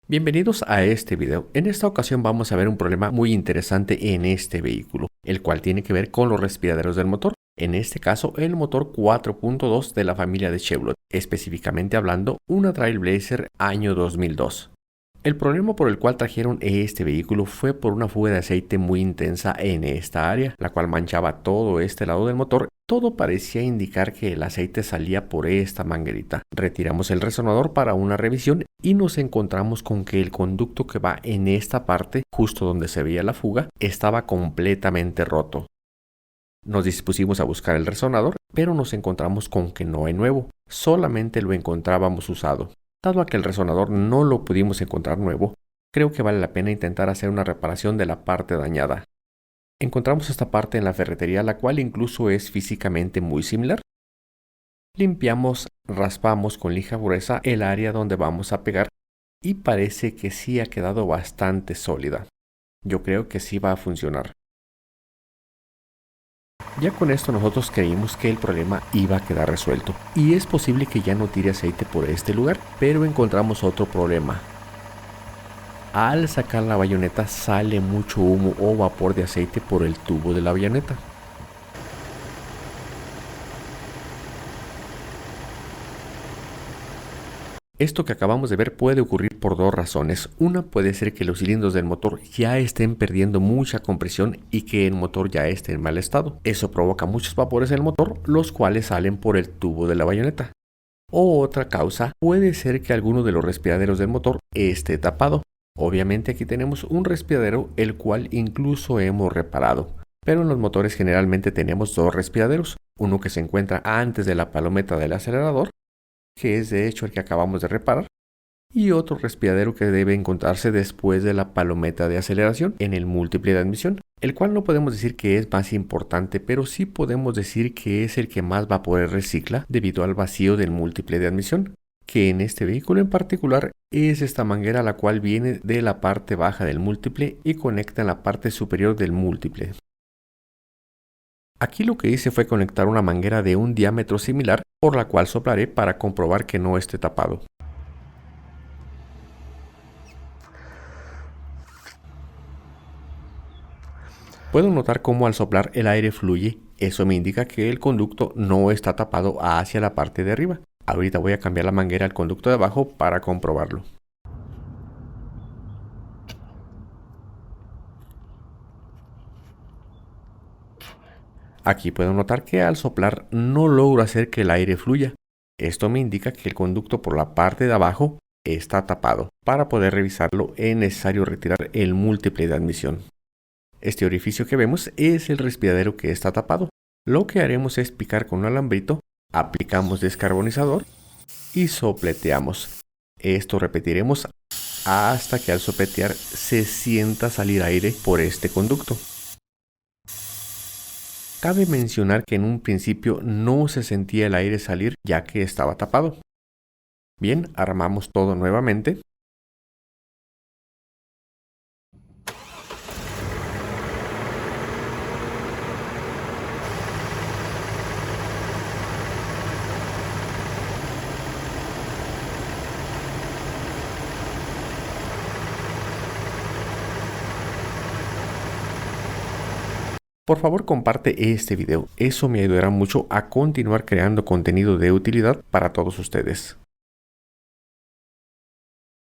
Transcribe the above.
Bienvenidos a este video. En esta ocasión vamos a ver un problema muy interesante en este vehículo, el cual tiene que ver con los respiraderos del motor. En este caso, el motor 4.2 de la familia de Chevrolet, específicamente hablando, una Trailblazer año 2002. El problema por el cual trajeron este vehículo fue por una fuga de aceite muy intensa en esta área, la cual manchaba todo este lado del motor. Todo parecía indicar que el aceite salía por esta manguerita. Retiramos el resonador para una revisión y nos encontramos con que el conducto que va en esta parte, justo donde se veía la fuga, estaba completamente roto. Nos dispusimos a buscar el resonador, pero nos encontramos con que no hay nuevo, solamente lo encontrábamos usado. Dado a que el resonador no lo pudimos encontrar nuevo, creo que vale la pena intentar hacer una reparación de la parte dañada. Encontramos esta parte en la ferretería, la cual incluso es físicamente muy similar. Limpiamos, raspamos con lija gruesa el área donde vamos a pegar y parece que sí ha quedado bastante sólida. Yo creo que sí va a funcionar. Ya con esto nosotros creímos que el problema iba a quedar resuelto y es posible que ya no tire aceite por este lugar, pero encontramos otro problema. Al sacar la bayoneta sale mucho humo o vapor de aceite por el tubo de la bayoneta. Esto que acabamos de ver puede ocurrir por dos razones. Una puede ser que los cilindros del motor ya estén perdiendo mucha compresión y que el motor ya esté en mal estado. Eso provoca muchos vapores en el motor, los cuales salen por el tubo de la bayoneta. O otra causa puede ser que alguno de los respiraderos del motor esté tapado. Obviamente aquí tenemos un respiradero el cual incluso hemos reparado. Pero en los motores generalmente tenemos dos respiraderos. Uno que se encuentra antes de la palometa del acelerador, que es de hecho el que acabamos de reparar, y otro respiradero que debe encontrarse después de la palometa de aceleración en el múltiple de admisión, el cual no podemos decir que es más importante, pero sí podemos decir que es el que más vapores recicla debido al vacío del múltiple de admisión, que en este vehículo en particular es esta manguera la cual viene de la parte baja del múltiple y conecta en la parte superior del múltiple. Aquí lo que hice fue conectar una manguera de un diámetro similar, por la cual soplaré para comprobar que no esté tapado. Puedo notar cómo al soplar el aire fluye. Eso me indica que el conducto no está tapado hacia la parte de arriba. Ahorita voy a cambiar la manguera al conducto de abajo para comprobarlo. Aquí puedo notar que al soplar no logro hacer que el aire fluya. Esto me indica que el conducto por la parte de abajo está tapado. Para poder revisarlo es necesario retirar el múltiple de admisión. Este orificio que vemos es el respiradero que está tapado. Lo que haremos es picar con un alambrito, aplicamos descarbonizador y sopleteamos. Esto repetiremos hasta que al sopletear se sienta salir aire por este conducto. Cabe mencionar que en un principio no se sentía el aire salir ya que estaba tapado. Bien, armamos todo nuevamente. Por favor, comparte este video, eso me ayudará mucho a continuar creando contenido de utilidad para todos ustedes.